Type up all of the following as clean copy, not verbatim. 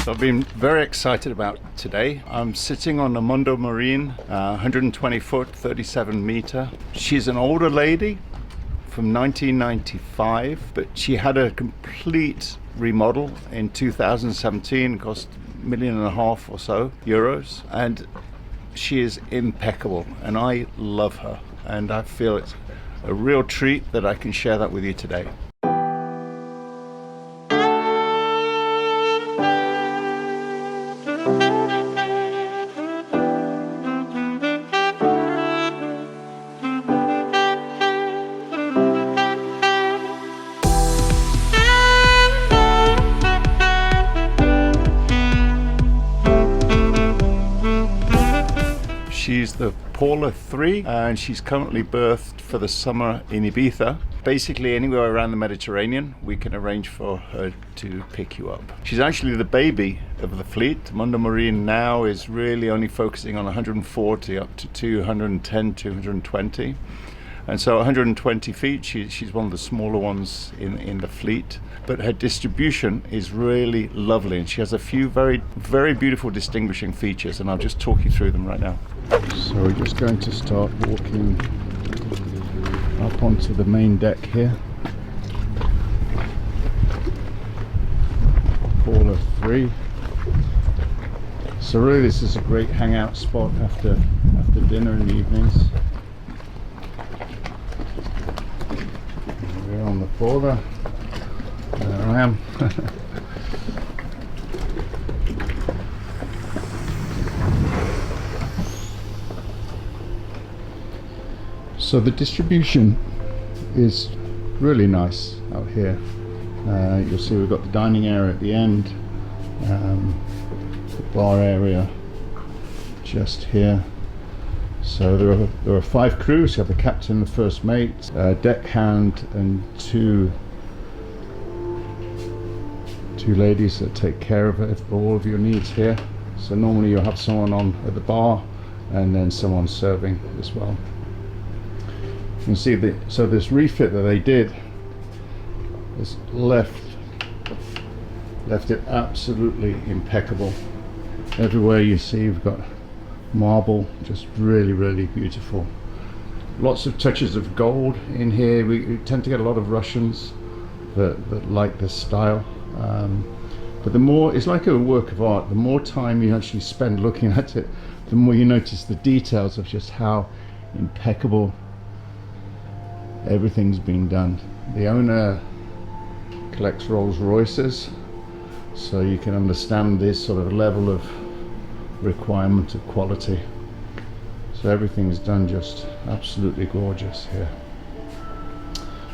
So I've been very excited about today. I'm sitting on a Mondomarine, 120 foot, 37 meter. She's an older lady from 1995, but she had a complete remodel in 2017, cost $1.5 million or so euros, and she is impeccable and I love her, and I feel it's a real treat that I can share that with you today. She's the Paula III, and she's currently berthed for the summer in Ibiza. Basically anywhere around the Mediterranean, we can arrange for her to pick you up. She's actually the baby of the fleet. Mondomarine now is really only focusing on 140 up to 210, 220. And so 120 feet, she's one of the smaller ones in the fleet. But her distribution is really lovely, and she has a few very, very beautiful distinguishing features, and I'll just talk you through them right now. So we're just going to start walking up onto the main deck here. Paula III. So really this is a great hangout spot after dinner in the evenings. We're on the Paula. There I am. So the distribution is really nice out here. You'll see we've got the dining area at the end, the bar area just here. So there are 5 crews. You have the captain, the first mate, deckhand, and two ladies that take care of all of your needs here. So normally you'll have someone on at the bar and then someone serving as well. You can see so this refit that they did has left it absolutely impeccable. Everywhere you see you've got marble, just really, really beautiful. Lots of touches of gold in here. We tend to get a lot of Russians that like this style. But the more, it's like a work of art, the more time you actually spend looking at it, the more you notice the details of just how impeccable everything's been done. The owner collects Rolls Royces, so you can understand this sort of level of requirement of quality. So everything's done just absolutely gorgeous here.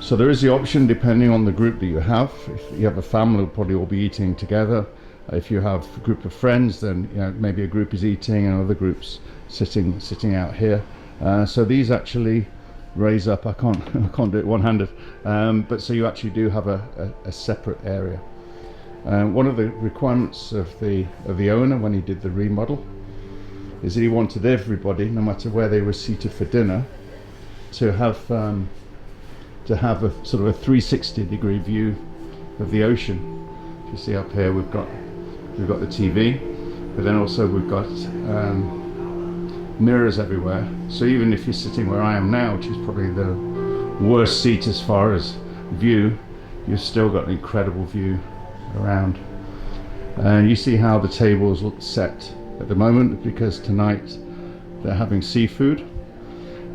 So there is the option, depending on the group that you have. If you have a family, we'll probably all be eating together. If you have a group of friends, then maybe a group is eating and other groups sitting out here. So these actually raise up. I can't do it one-handed, but so you actually do have a separate area. One of the requirements of the owner when he did the remodel is that he wanted everybody, no matter where they were seated for dinner, to have a sort of a 360-degree view of the ocean. You see up here we've got the TV, but then also we've got mirrors everywhere. So even if you're sitting where I am now, which is probably the worst seat as far as view, you've still got an incredible view around. And you see how the tables look set at the moment, because tonight they're having seafood,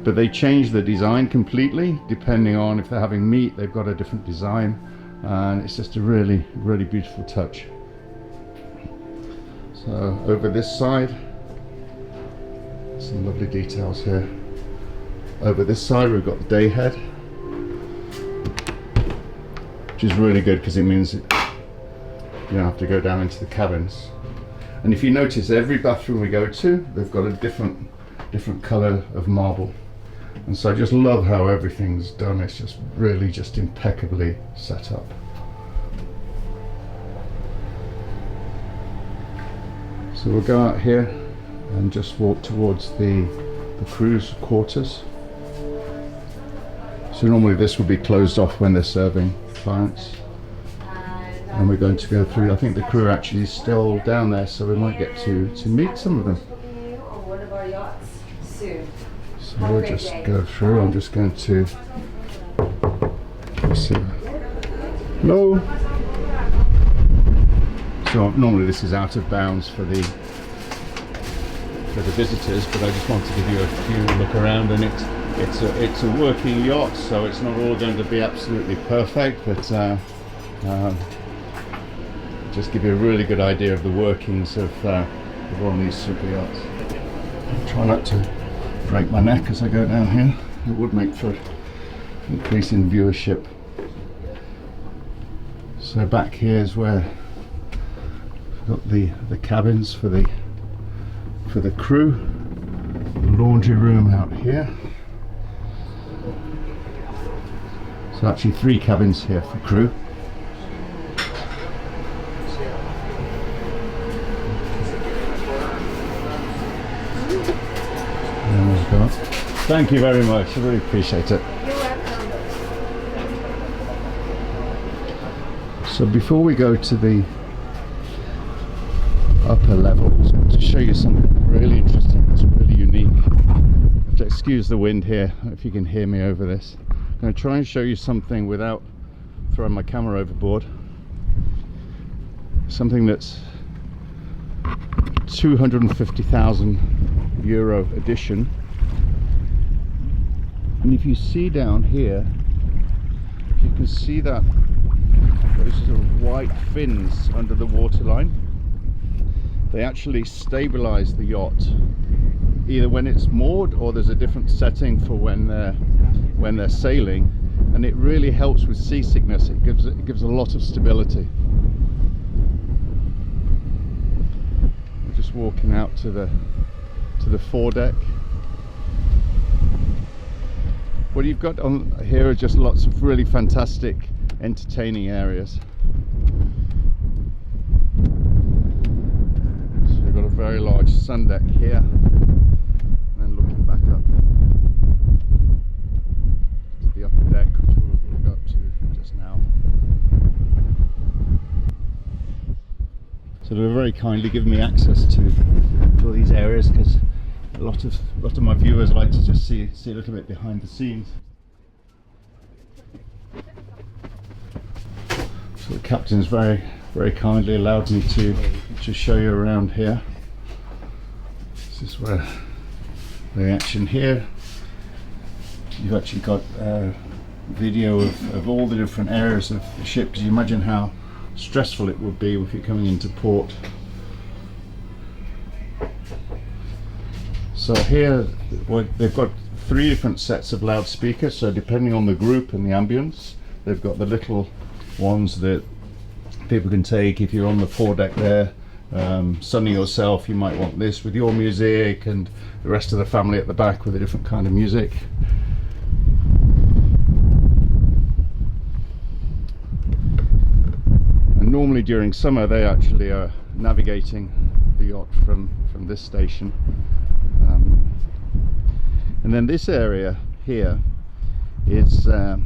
but they change the design completely depending on if they're having meat. They've got a different design, and it's just a really, really beautiful touch. So over this side, some lovely details here. Over this side we've got the day head, which is really good because it means you don't have to go down into the cabins. And if you notice, every bathroom we go to, they've got a different colour of marble. And so I just love how everything's done. It's just really just impeccably set up. So we'll go out here and just walk towards the crew's quarters. So normally this would be closed off when they're serving clients. and we're going to go through. I think the crew are actually still down there, so we might get to meet some of them. One of our yachts soon. So we'll just go through. I'm just going to see. Hello. So normally this is out of bounds for the visitors, but I just want to give you a few look around, and it's a working yacht, so it's not all going to be absolutely perfect, but just give you a really good idea of the workings of one of these super yachts. Try not to break my neck as I go down here. It would make for increase in viewership. So back here is where we've got the cabins for the crew. The laundry room out here. So actually 3 cabins here for crew. Thank you very much, I really appreciate it. You're welcome. So before we go to the upper levels, I want to show you something really interesting. It's really unique. Excuse the wind here, if you can hear me over this. I'm going to try and show you something without throwing my camera overboard. Something that's €250,000 edition. And if you see down here, you can see that those sort of white fins under the waterline. They actually stabilize the yacht, either when it's moored or there's a different setting for when they're sailing, and it really helps with seasickness. It gives a lot of stability. We're just walking out to the foredeck. What you've got on here are just lots of really fantastic entertaining areas. So we've got a very large sun deck here, and then looking back up to the upper deck, which we'll go up to just now. So they were very kindly giving me access to all these areas, because a lot of my viewers like to just see a little bit behind the scenes. So the captain's very kindly allowed me to show you around here. This is where the action here. You've actually got video of all the different areas of the ship, because you imagine how stressful it would be if you're coming into port. So here they've got 3 different sets of loudspeakers, so depending on the group and the ambience, they've got the little ones that people can take. If you're on the foredeck there, sunning yourself, you might want this with your music, and the rest of the family at the back with a different kind of music. And normally during summer they actually are navigating the yacht from this station. And then this area here is it's a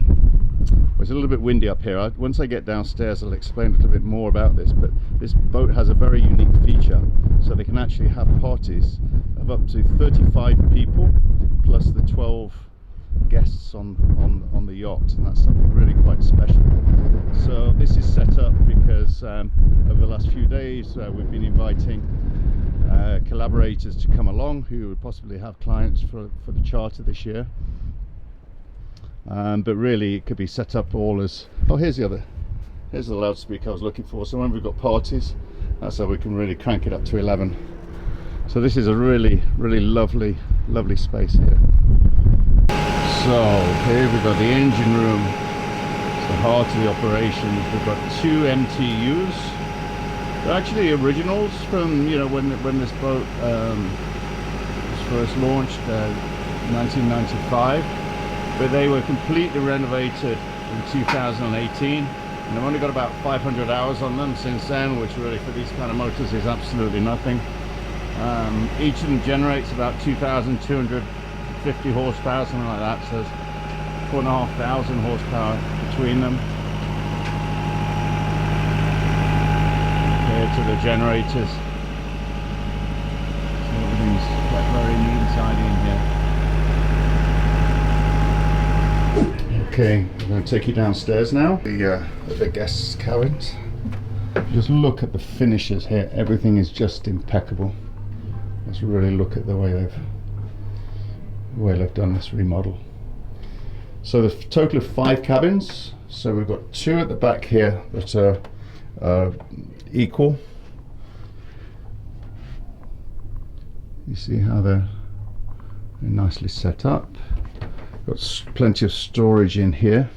little bit windy up here. Once I get downstairs I'll explain a little bit more about this, but this boat has a very unique feature, so they can actually have parties of up to 35 people plus the 12 guests on the yacht, and that's something really quite special. So this is set up because over the last few days we've been inviting collaborators to come along who would possibly have clients for the charter this year, but really it could be set up all as, oh, here's the loudspeaker I was looking for. So when we've got parties, that's how we can really crank it up to 11. So this is a really lovely space here. So here we've got the engine room. It's the heart of the operations. We've got 2 MTUs. They're actually originals from, you know, when this boat was first launched, 1995. But they were completely renovated in 2018, and I've only got about 500 hours on them since then, which really for these kind of motors is absolutely nothing. Each of them generates about 2,250 horsepower, something like that, so there's 4,500 horsepower between them. to the generators. So everything's kept very neat and tidy in here. Okay, I'm going to take you downstairs now. The guests' cabins. Just look at the finishes here. Everything is just impeccable. Let's really look at the way they've done this remodel. So the total of 5 cabins. So we've got 2 at the back here that are equal. You see how they're nicely set up. Got plenty of storage in here.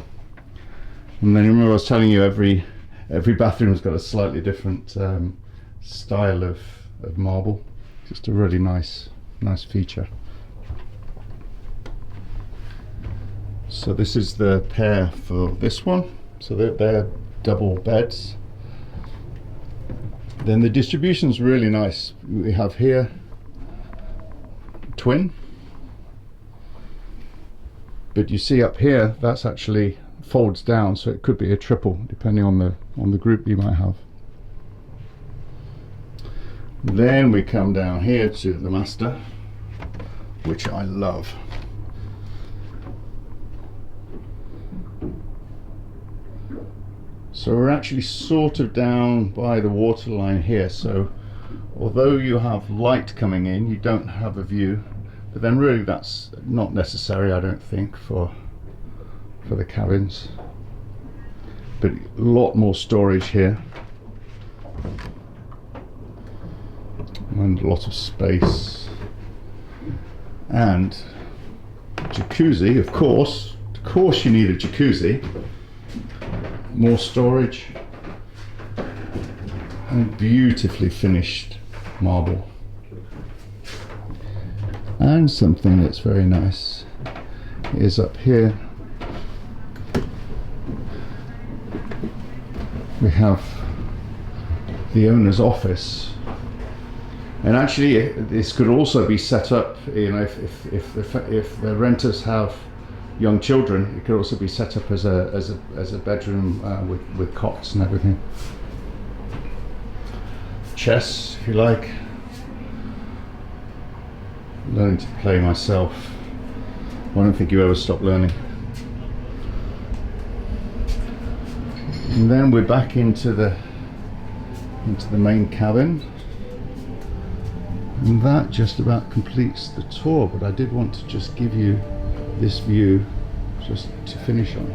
And then remember I was telling you every bathroom's got a slightly different style of marble. Just a really nice feature. So this is the pair for this one. So they're double beds. Then the distribution's really nice. We have here twin, but you see up here that's actually folds down, so it could be a triple depending on the group you might have. Then we come down here to the master, which I love. So we're actually sort of down by the waterline here, so although you have light coming in, you don't have a view, but then really that's not necessary, I don't think, for the cabins. But a lot more storage here and a lot of space, and jacuzzi, of course you need a jacuzzi. More storage and beautifully finished marble. And something that's very nice is up here. We have the owner's office, and actually this could also be set up, you know, if the renters have young children, it could also be set up as a bedroom with cots and everything. Chess, if you like. Learning to play myself. I don't think you ever stop learning. And then we're back into the main cabin, and that just about completes the tour. But I did want to just give you this view just to finish on.